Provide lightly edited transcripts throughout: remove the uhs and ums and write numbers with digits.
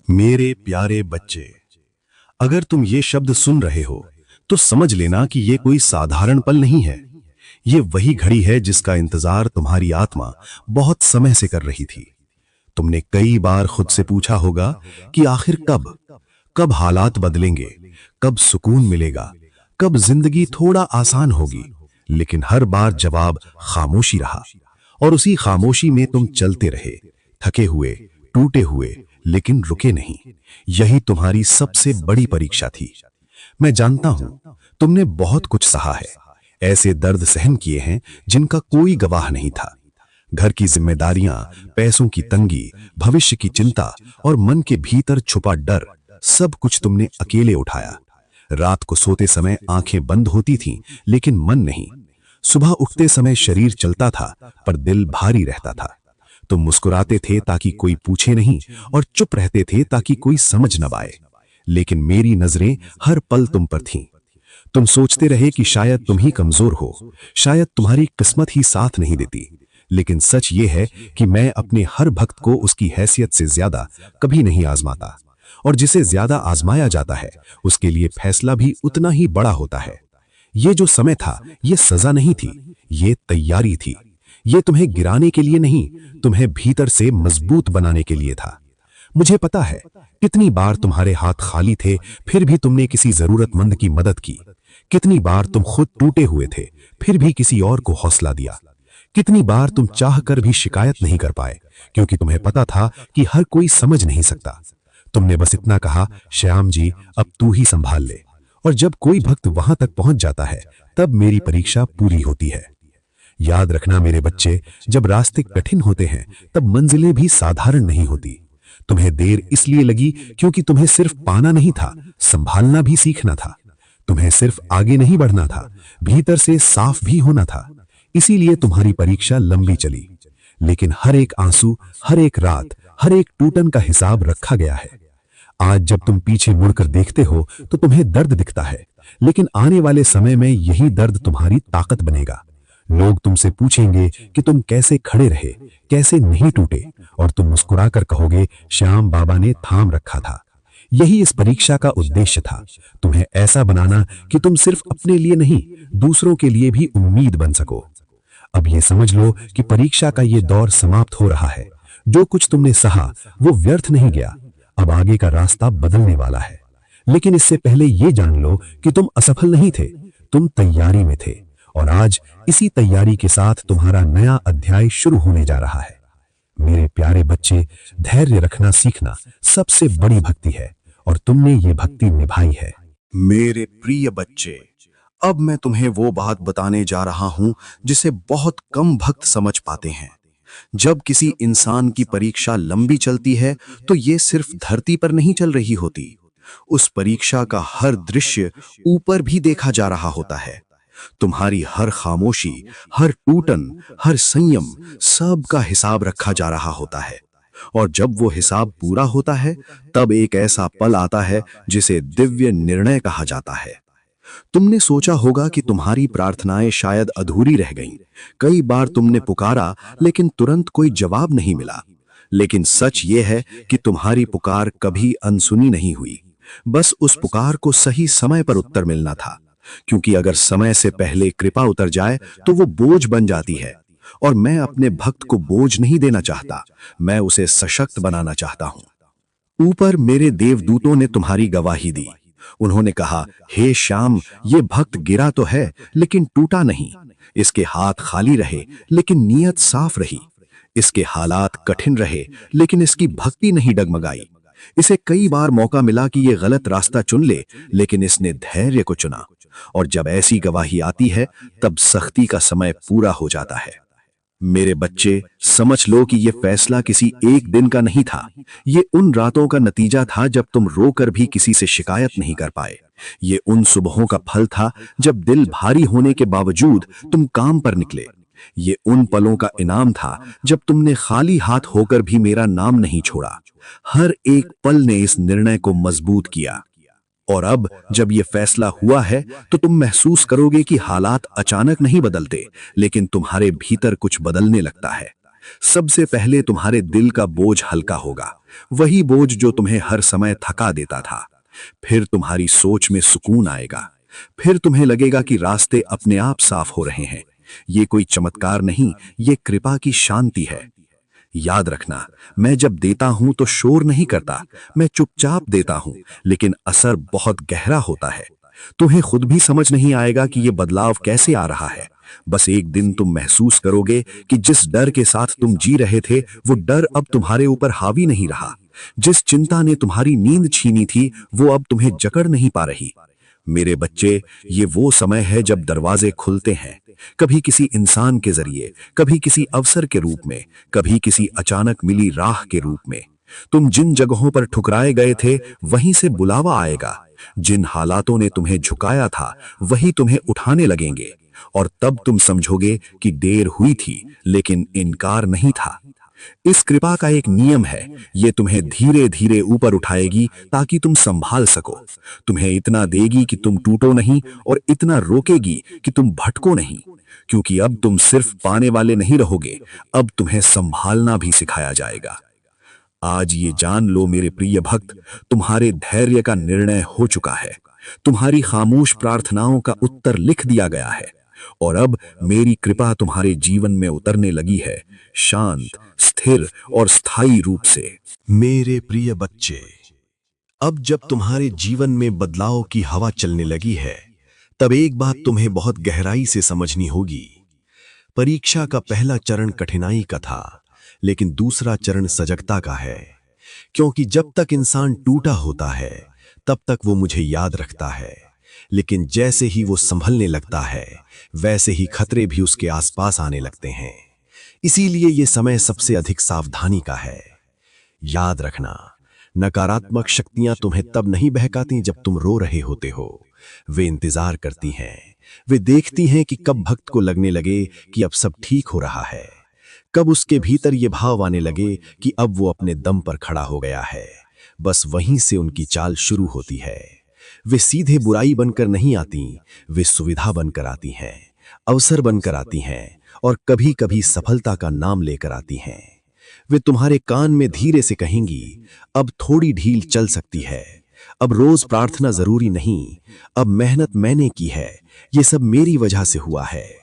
मेरे प्यारे बच्चे, अगर तुम ये शब्द सुन रहे हो तो समझ लेना कि ये कोई साधारण पल नहीं है। ये वही घड़ी है जिसका इंतजार तुम्हारी आत्मा बहुत समय से कर रही थी। तुमने कई बार खुद से पूछा होगा कि आखिर कब कब हालात बदलेंगे, कब सुकून मिलेगा, कब जिंदगी थोड़ा आसान होगी। लेकिन हर बार जवाब खामोशी रहा, और उसी खामोशी में तुम चलते रहे, थके हुए, टूटे हुए, लेकिन रुके नहीं। यही तुम्हारी सबसे बड़ी परीक्षा थी। मैं जानता हूं तुमने बहुत कुछ सहा है, ऐसे दर्द सहन किए हैं जिनका कोई गवाह नहीं था। घर की जिम्मेदारियां, पैसों की तंगी, भविष्य की चिंता और मन के भीतर छुपा डर, सब कुछ तुमने अकेले उठाया। रात को सोते समय आंखें बंद होती थीं, लेकिन मन नहीं। सुबह उठते समय शरीर चलता था, पर दिल भारी रहता था। तुम मुस्कुराते थे ताकि कोई पूछे नहीं, और चुप रहते थे ताकि कोई समझ न पाए। लेकिन मेरी नजरें हर पल तुम पर थीं। तुम सोचते रहे कि शायद तुम ही कमजोर हो, शायद तुम्हारी किस्मत ही साथ नहीं देती। लेकिन सच ये है कि मैं अपने हर भक्त को उसकी हैसियत से ज्यादा कभी नहीं आजमाता, और जिसे ज्यादा आजमाया जाता है उसके लिए फैसला भी उतना ही बड़ा होता है। ये जो समय था, ये सजा नहीं थी, ये तैयारी थी। ये तुम्हें गिराने के लिए नहीं, तुम्हें भीतर से मजबूत बनाने के लिए था। मुझे पता है कितनी बार तुम्हारे हाथ खाली थे, फिर भी तुमने किसी जरूरतमंद की मदद की। कितनी बार तुम खुद टूटे हुए थे, फिर भी किसी और को हौसला दिया। कितनी बार तुम चाह कर भी शिकायत नहीं कर पाए, क्योंकि तुम्हें पता था कि हर कोई समझ नहीं सकता। तुमने बस इतना कहा, श्याम जी अब तू ही संभाल ले। और जब कोई भक्त वहां तक पहुंच जाता है, तब मेरी परीक्षा पूरी होती है। याद रखना मेरे बच्चे, जब रास्ते कठिन होते हैं तब मंजिलें भी साधारण नहीं होती। तुम्हें देर इसलिए लगी क्योंकि तुम्हें सिर्फ पाना नहीं था, संभालना भी सीखना था। तुम्हें सिर्फ आगे नहीं बढ़ना था, भीतर से साफ भी होना था। इसीलिए तुम्हारी परीक्षा लंबी चली। लेकिन हर एक आंसू, हर एक रात, हर एक टूटन का हिसाब रखा गया है। आज जब तुम पीछे मुड़कर देखते हो तो तुम्हें दर्द दिखता है, लेकिन आने वाले समय में यही दर्द तुम्हारी ताकत बनेगा। लोग तुमसे पूछेंगे कि तुम कैसे खड़े रहे, कैसे नहीं टूटे, और तुम मुस्कुराकर कहोगे, श्याम बाबा ने थाम रखा था। यही इस परीक्षा का उद्देश्य था, तुम्हें ऐसा बनाना कि तुम सिर्फ अपने लिए नहीं, दूसरों के लिए भी उम्मीद बन सको। अब ये समझ लो कि परीक्षा का ये दौर समाप्त हो रहा है। जो कुछ तुमने सहा वो व्यर्थ नहीं गया। अब आगे का रास्ता बदलने वाला है। लेकिन इससे पहले ये जान लो कि तुम असफल नहीं थे, तुम तैयारी में थे। और आज इसी तैयारी के साथ तुम्हारा नया अध्याय शुरू होने जा रहा है। मेरे प्यारे बच्चे, धैर्य रखना सीखना सबसे बड़ी भक्ति है, और तुमने ये भक्ति निभाई है। मेरे प्रिय बच्चे, अब मैं तुम्हें वो बात बताने जा रहा हूं जिसे बहुत कम भक्त समझ पाते हैं। जब किसी इंसान की परीक्षा लंबी चलती है तो ये सिर्फ धरती पर नहीं चल रही होती। उस परीक्षा का हर दृश्य ऊपर भी देखा जा रहा होता है। तुम्हारी हर खामोशी, हर टूटन, हर संयम, सब का हिसाब रखा जा रहा होता है। और जब वो हिसाब पूरा होता है, तब एक ऐसा पल आता है जिसे दिव्य निर्णय कहा जाता है। तुमने सोचा होगा कि तुम्हारी प्रार्थनाएं शायद अधूरी रह गईं। कई बार तुमने पुकारा, लेकिन तुरंत कोई जवाब नहीं मिला। लेकिन सच ये है कि तुम्हारी पुकार कभी अनसुनी नहीं हुई। बस उस पुकार को सही समय पर उत्तर मिलना था, क्योंकि अगर समय से पहले कृपा उतर जाए तो वो बोझ बन जाती है। और मैं अपने भक्त को बोझ नहीं देना चाहता, मैं उसे सशक्त बनाना चाहता हूं। ऊपर मेरे देवदूतों ने तुम्हारी गवाही दी। उन्होंने कहा, हे श्याम, ये भक्त गिरा तो है लेकिन टूटा नहीं। इसके हाथ खाली रहे लेकिन नीयत साफ रही। इसके हालात कठिन रहे लेकिन इसकी भक्ति नहीं डगमगाई। इसे कई बार मौका मिला कि ये गलत रास्ता चुन ले, लेकिन इसने धैर्य को चुना। और जब ऐसी गवाही आती है, तब सख्ती का समय पूरा हो जाता है। मेरे बच्चे, समझ लो कि यह फैसला किसी एक दिन का नहीं था। ये उन रातों का नतीजा था जब तुम रोकर भी किसी से शिकायत नहीं कर पाए। ये उन सुबहों का फल था जब दिल भारी होने के बावजूद तुम काम पर निकले। ये उन पलों का इनाम था जब तुमने खाली हाथ होकर भी मेरा नाम नहीं छोड़ा। हर एक पल ने इस निर्णय को मजबूत किया। और अब जब यह फैसला हुआ है तो तुम महसूस करोगे कि हालात अचानक नहीं बदलते, लेकिन तुम्हारे भीतर कुछ बदलने लगता है। सबसे पहले तुम्हारे दिल का बोझ हल्का होगा, वही बोझ जो तुम्हें हर समय थका देता था। फिर तुम्हारी सोच में सुकून आएगा। फिर तुम्हें लगेगा कि रास्ते अपने आप साफ हो रहे हैं। ये कोई चमत्कार नहीं, ये कृपा की शांति है। याद रखना, मैं जब देता हूं तो शोर नहीं करता, मैं चुपचाप देता हूं, लेकिन असर बहुत गहरा होता है। तुम्हें खुद भी समझ नहीं आएगा कि यह बदलाव कैसे आ रहा है। बस एक दिन तुम महसूस करोगे कि जिस डर के साथ तुम जी रहे थे, वो डर अब तुम्हारे ऊपर हावी नहीं रहा। जिस चिंता ने तुम्हारी नींद छीनी थी, वो अब तुम्हें जकड़ नहीं पा रही। मेरे बच्चे, ये वो समय है जब दरवाजे खुलते हैं, कभी किसी इंसान के जरिए, कभी किसी अवसर के रूप में, कभी किसी अचानक मिली राह के रूप में। तुम जिन जगहों पर ठुकराए गए थे, वहीं से बुलावा आएगा। जिन हालातों ने तुम्हें झुकाया था, वही तुम्हें उठाने लगेंगे। और तब तुम समझोगे कि देर हुई थी, लेकिन इनकार नहीं था। इस कृपा का एक नियम है, ये तुम्हें धीरे धीरे ऊपर उठाएगी ताकि तुम संभाल सको। तुम्हें इतना देगी कि तुम टूटो नहीं, और इतना रोकेगी कि तुम भटको नहीं। क्योंकि अब तुम सिर्फ पाने वाले नहीं रहोगे, अब तुम्हें संभालना भी सिखाया जाएगा। आज ये जान लो मेरे प्रिय भक्त, तुम्हारे धैर्य का निर्णय हो चुका है। तुम्हारी खामोश प्रार्थनाओं का उत्तर लिख दिया गया है। और अब मेरी कृपा तुम्हारे जीवन में उतरने लगी है, शांत, स्थिर और स्थायी रूप से। मेरे प्रिय बच्चे, अब जब तुम्हारे जीवन में बदलाव की हवा चलने लगी है, तब एक बात तुम्हें बहुत गहराई से समझनी होगी। परीक्षा का पहला चरण कठिनाई का था, लेकिन दूसरा चरण सजगता का है। क्योंकि जब तक इंसान टूटा होता है, तब तक वो मुझे याद रखता है, लेकिन जैसे ही वो संभलने लगता है, वैसे ही खतरे भी उसके आसपास आने लगते हैं। इसीलिए ये समय सबसे अधिक सावधानी का है। याद रखना, नकारात्मक शक्तियां तुम्हें तब नहीं बहकाती जब तुम रो रहे होते हो। वे इंतजार करती हैं। वे देखती हैं कि कब भक्त को लगने लगे कि अब सब ठीक हो रहा है, कब उसके भीतर ये भाव आने लगे कि अब वो अपने दम पर खड़ा हो गया है। बस वहीं से उनकी चाल शुरू होती है। वे सीधे बुराई बनकर नहीं आती, वे सुविधा बनकर आती हैं, अवसर बनकर आती हैं, और कभी कभी सफलता का नाम लेकर आती हैं। वे तुम्हारे कान में धीरे से कहेंगी, अब थोड़ी ढील चल सकती है, अब रोज प्रार्थना जरूरी नहीं, अब मेहनत मैंने की है, ये सब मेरी वजह से हुआ है,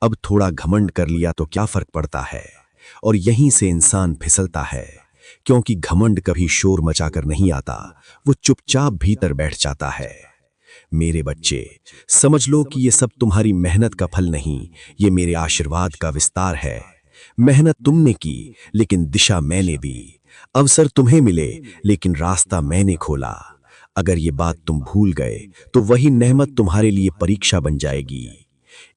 अब थोड़ा घमंड कर लिया तो क्या फर्क पड़ता है। और यहीं से इंसान फिसलता है, क्योंकि घमंड कभी शोर मचाकर नहीं आता, वो चुपचाप भीतर बैठ जाता है। मेरे बच्चे, समझ लो कि ये सब तुम्हारी मेहनत का फल नहीं, ये मेरे आशीर्वाद का विस्तार है। मेहनत तुमने की, लेकिन दिशा मैंने दी। अवसर तुम्हें मिले, लेकिन रास्ता मैंने खोला। अगर ये बात तुम भूल गए, तो वही नेमत तुम्हारे लिए परीक्षा बन जाएगी।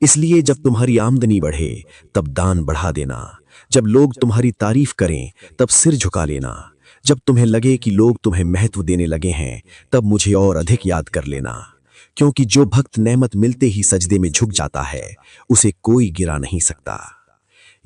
इसलिए जब तुम्हारी आमदनी बढ़े, तब दान बढ़ा देना। जब लोग तुम्हारी तारीफ करें, तब सिर झुका लेना। जब तुम्हें लगे कि लोग तुम्हें महत्व देने लगे हैं, तब मुझे और अधिक याद कर लेना। क्योंकि जो भक्त नेमत मिलते ही सजदे में झुक जाता है, उसे कोई गिरा नहीं सकता।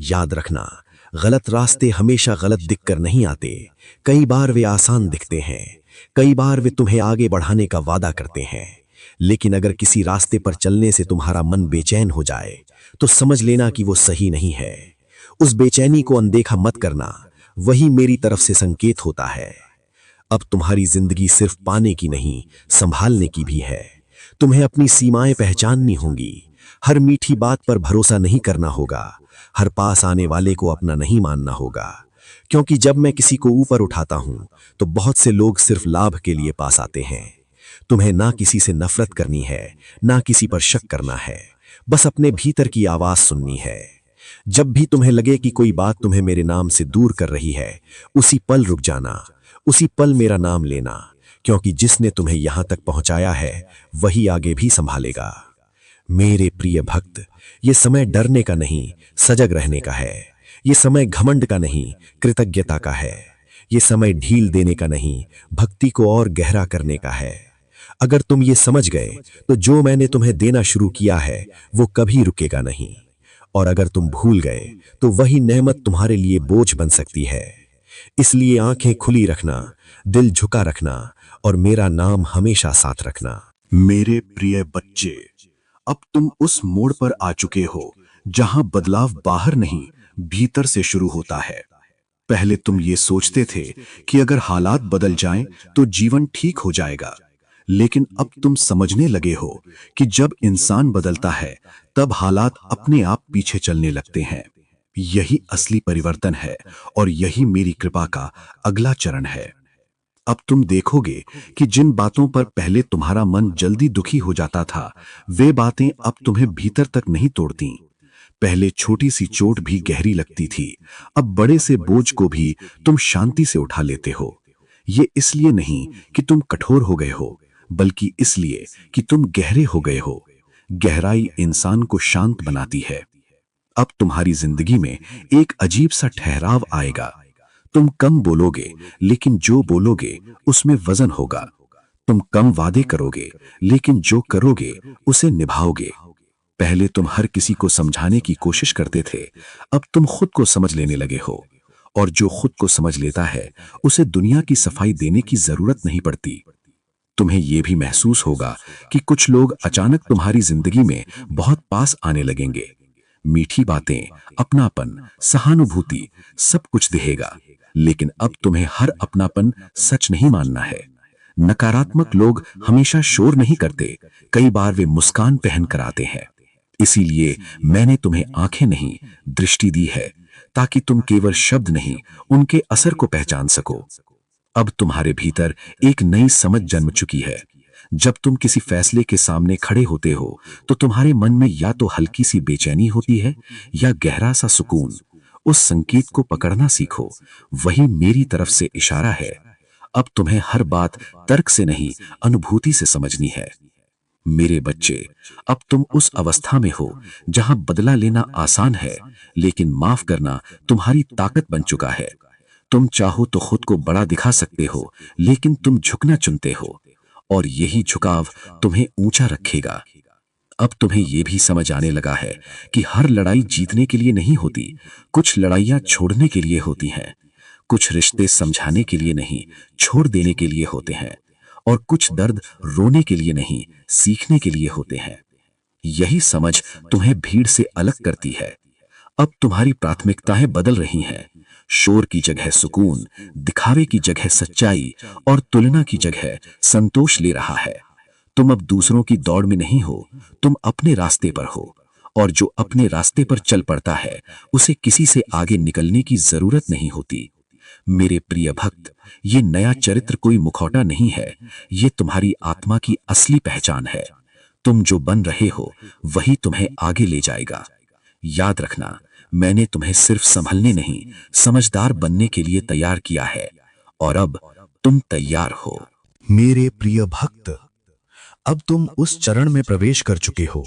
याद रखना, गलत रास्ते हमेशा गलत दिखकर नहीं आते। कई बार वे आसान दिखते हैं, कई बार वे तुम्हें आगे बढ़ाने का वादा करते हैं। लेकिन अगर किसी रास्ते पर चलने से तुम्हारा मन बेचैन हो जाए, तो समझ लेना कि वो सही नहीं है। उस बेचैनी को अनदेखा मत करना, वही मेरी तरफ से संकेत होता है। अब तुम्हारी जिंदगी सिर्फ पाने की नहीं, संभालने की भी है। तुम्हें अपनी सीमाएं पहचाननी होंगी। हर मीठी बात पर भरोसा नहीं करना होगा, हर पास आने वाले को अपना नहीं मानना होगा। क्योंकि जब मैं किसी को ऊपर उठाता हूं, तो बहुत से लोग सिर्फ लाभ के लिए पास आते हैं। तुम्हें ना किसी से नफरत करनी है, ना किसी पर शक करना है, बस अपने भीतर की आवाज सुननी है। जब भी तुम्हें लगे कि कोई बात तुम्हें मेरे नाम से दूर कर रही है, उसी पल रुक जाना, उसी पल मेरा नाम लेना। क्योंकि जिसने तुम्हें यहां तक पहुंचाया है, वही आगे भी संभालेगा। मेरे प्रिय भक्त, ये समय डरने का नहीं, सजग रहने का है। ये समय घमंड का नहीं, कृतज्ञता का है। ये समय ढील देने का नहीं, भक्ति को और गहरा करने का है। अगर तुम ये समझ गए, तो जो मैंने तुम्हें देना शुरू किया है, वो कभी रुकेगा नहीं। और अगर तुम भूल गए, तो वही नेमत तुम्हारे लिए बोझ बन सकती है। इसलिए आंखें खुली रखना, दिल झुका रखना, और मेरा नाम हमेशा साथ रखना। मेरे प्रिय बच्चे, अब तुम उस मोड़ पर आ चुके हो, जहां बदलाव बाहर नहीं, भीतर से शुरू होता है। पहले तुम ये सोचते थे कि अगर हालात बदल जाएं तो जीवन ठीक हो जाएगा, लेकिन अब तुम समझने लगे हो कि जब इंसान बदलता है तब हालात अपने आप पीछे चलने लगते हैं। यही असली परिवर्तन है और यही मेरी कृपा का अगला चरण है। अब तुम देखोगे कि जिन बातों पर पहले तुम्हारा मन जल्दी दुखी हो जाता था, वे बातें अब तुम्हें भीतर तक नहीं तोड़ती। पहले छोटी सी चोट भी गहरी लगती थी, अब बड़े से बोझ को भी तुम शांति से उठा लेते हो। ये इसलिए नहीं कि तुम कठोर हो गए हो, बल्कि इसलिए कि तुम गहरे हो गए हो। गहराई इंसान को शांत बनाती है। अब तुम्हारी जिंदगी में एक अजीब सा ठहराव आएगा। तुम कम बोलोगे, लेकिन जो बोलोगे उसमें वजन होगा। तुम कम वादे करोगे, लेकिन जो करोगे उसे निभाओगे। पहले तुम हर किसी को समझाने की कोशिश करते थे, अब तुम खुद को समझ लेने लगे हो। और जो खुद को समझ लेता है, उसे दुनिया की सफाई देने की जरूरत नहीं पड़ती। तुम्हें यह भी महसूस होगा कि कुछ लोग अचानक तुम्हारी जिंदगी में बहुत पास आने लगेंगे। मीठी बातें, अपनापन, सहानुभूति, सब कुछ दिखेगा। लेकिन अब तुम्हें हर अपनापन सच नहीं मानना है। नकारात्मक लोग हमेशा शोर नहीं करते, कई बार वे मुस्कान पहन कर आते हैं। इसीलिए मैंने तुम्हें आंखें नहीं, दृष्टि दी है, ताकि तुम केवल शब्द नहीं, उनके असर को पहचान सको। अब तुम्हारे भीतर एक नई समझ जन्म चुकी है। जब तुम किसी फैसले के सामने खड़े होते हो तो तुम्हारे मन में या तो हल्की सी बेचैनी होती है या गहरा सा सुकून। उस संकेत को पकड़ना सीखो, वही मेरी तरफ से इशारा है। अब तुम्हें हर बात तर्क से नहीं, अनुभूति से समझनी है। मेरे बच्चे, अब तुम उस अवस्था में हो जहां बदला लेना आसान है, लेकिन माफ करना तुम्हारी ताकत बन चुका है। तुम चाहो तो खुद को बड़ा दिखा सकते हो, लेकिन तुम झुकना चुनते हो, और यही झुकाव तुम्हें ऊंचा रखेगा। अब तुम्हें यह भी समझ आने लगा है कि हर लड़ाई जीतने के लिए नहीं होती, कुछ लड़ाइयां छोड़ने के लिए होती हैं। कुछ रिश्ते समझाने के लिए नहीं, छोड़ देने के लिए होते हैं। और कुछ दर्द रोने के लिए नहीं, सीखने के लिए होते हैं। यही समझ तुम्हें भीड़ से अलग करती है। अब तुम्हारी प्राथमिकताएं बदल रही हैं। शोर की जगह सुकून, दिखावे की जगह सच्चाई, और तुलना की जगह संतोष ले रहा है। तुम अब दूसरों की दौड़ में नहीं हो, तुम अपने रास्ते पर हो। और जो अपने रास्ते पर चल पड़ता है, उसे किसी से आगे निकलने की जरूरत नहीं होती। मेरे प्रिय भक्त, ये नया चरित्र कोई मुखौटा नहीं है, ये तुम्हारी आत्मा की असली पहचान है। तुम जो बन रहे हो वही तुम्हें आगे ले जाएगा। याद रखना, मैंने तुम्हें सिर्फ संभलने नहीं, समझदार बनने के लिए तैयार किया है, और अब तुम तैयार हो। मेरे प्रिय भक्त, अब तुम उस चरण में प्रवेश कर चुके हो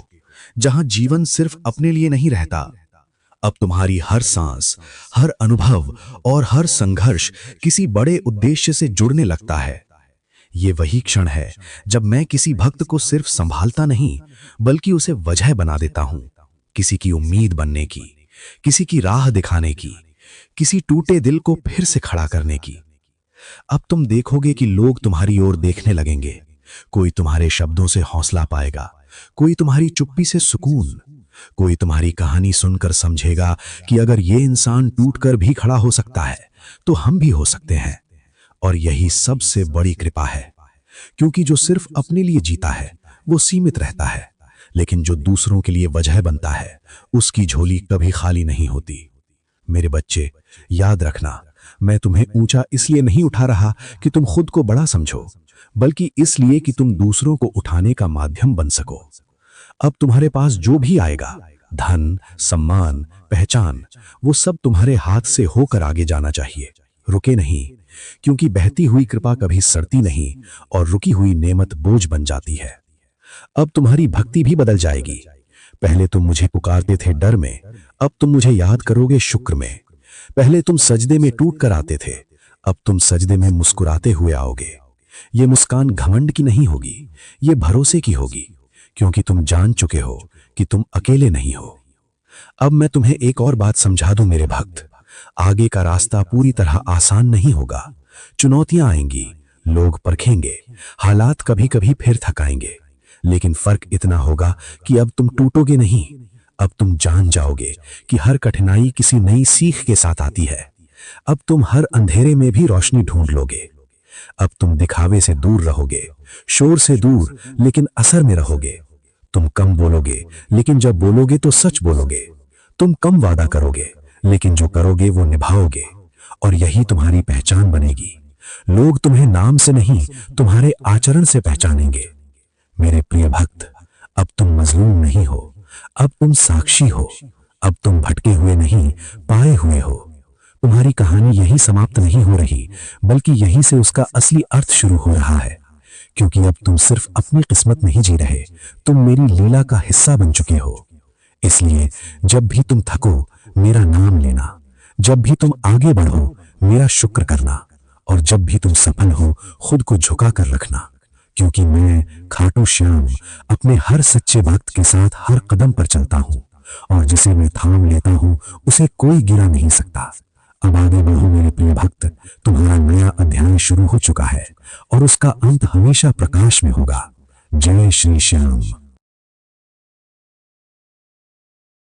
जहां जीवन सिर्फ अपने लिए नहीं रहता। अब तुम्हारी हर सांस, हर अनुभव और हर संघर्ष किसी बड़े उद्देश्य से जुड़ने लगता है। ये वही क्षण है जब मैं किसी भक्त को सिर्फ संभालता नहीं, बल्कि उसे वजह बना देता हूं, किसी की उम्मीद बनने की, किसी की राह दिखाने की, किसी टूटे दिल को फिर से खड़ा करने की। अब तुम देखोगे कि लोग तुम्हारी ओर देखने लगेंगे। कोई तुम्हारे शब्दों से हौसला पाएगा, कोई तुम्हारी चुप्पी से सुकून, कोई तुम्हारी कहानी सुनकर समझेगा कि अगर ये इंसान टूटकर भी खड़ा हो सकता है तो हम भी हो सकते हैं। और यही सबसे बड़ी कृपा है, क्योंकि जो सिर्फ अपने लिए जीता है वो सीमित रहता है, लेकिन जो दूसरों के लिए वजह बनता है उसकी झोली कभी खाली नहीं होती। मेरे बच्चे, याद रखना, मैं तुम्हें ऊंचा इसलिए नहीं उठा रहा कि तुम खुद को बड़ा समझो, बल्कि इसलिए कि तुम दूसरों को उठाने का माध्यम बन सको। अब तुम्हारे पास जो भी आएगा, धन, सम्मान, पहचान, वो सब तुम्हारे हाथ से होकर आगे जाना चाहिए, रुके नहीं, क्योंकि बहती हुई कृपा कभी सड़ती नहीं और रुकी हुई नेमत बोझ बन जाती है। अब तुम्हारी भक्ति भी बदल जाएगी। पहले तुम मुझे पुकारते थे डर में, अब तुम मुझे याद करोगे शुक्र में। पहले तुम सजदे में टूट कर आते थे, अब तुम सजदे में मुस्कुराते हुए आओगे। ये मुस्कान घमंड की नहीं होगी, ये भरोसे की होगी, क्योंकि तुम जान चुके हो कि तुम अकेले नहीं हो। अब मैं तुम्हें एक और बात समझा दूं मेरे भक्त, आगे का रास्ता पूरी तरह आसान नहीं होगा। चुनौतियां आएंगी, लोग परखेंगे, हालात कभी कभी फिर थकाएंगे, लेकिन फर्क इतना होगा कि अब तुम टूटोगे नहीं, अब तुम जान जाओगे कि हर कठिनाई किसी नई सीख के साथ आती है। अब तुम हर अंधेरे में भी रोशनी ढूंढ लोगे। अब तुम दिखावे से दूर रहोगे, शोर से दूर, लेकिन असर में रहोगे। तुम कम बोलोगे, लेकिन जब बोलोगे तो सच बोलोगे। तुम कम वादा करोगे, लेकिन जो करोगे वो निभाओगे। और यही तुम्हारी पहचान बनेगी। लोग तुम्हें नाम से नहीं, तुम्हारे आचरण से पहचानेंगे। मेरे प्रिय भक्त, अब तुम मजलूम नहीं हो, अब तुम साक्षी हो। अब तुम भटके हुए नहीं, पाए हुए हो। तुम्हारी कहानी यही समाप्त नहीं हो रही, बल्कि यहीं से उसका असली अर्थ शुरू हो रहा है। क्योंकि अब तुम सिर्फ अपनी किस्मत नहीं जी रहे, तुम मेरी लीला का हिस्सा बन चुके हो। इसलिए जब भी तुम थको, मेरा नाम लेना। जब भी तुम आगे बढ़ो, मेरा शुक्र करना। और जब भी तुम सफल हो, खुद को झुका कर रखना। क्योंकि मैं खाटू श्याम अपने हर सच्चे भक्त के साथ हर कदम पर चलता हूं, और जिसे मैं थाम लेता हूं उसे कोई गिरा नहीं सकता। अब आगे बढ़ो मेरे प्रिय भक्त, तुम्हारा नया अध्याय शुरू हो चुका है, और उसका अंत हमेशा प्रकाश में होगा। जय श्री श्याम।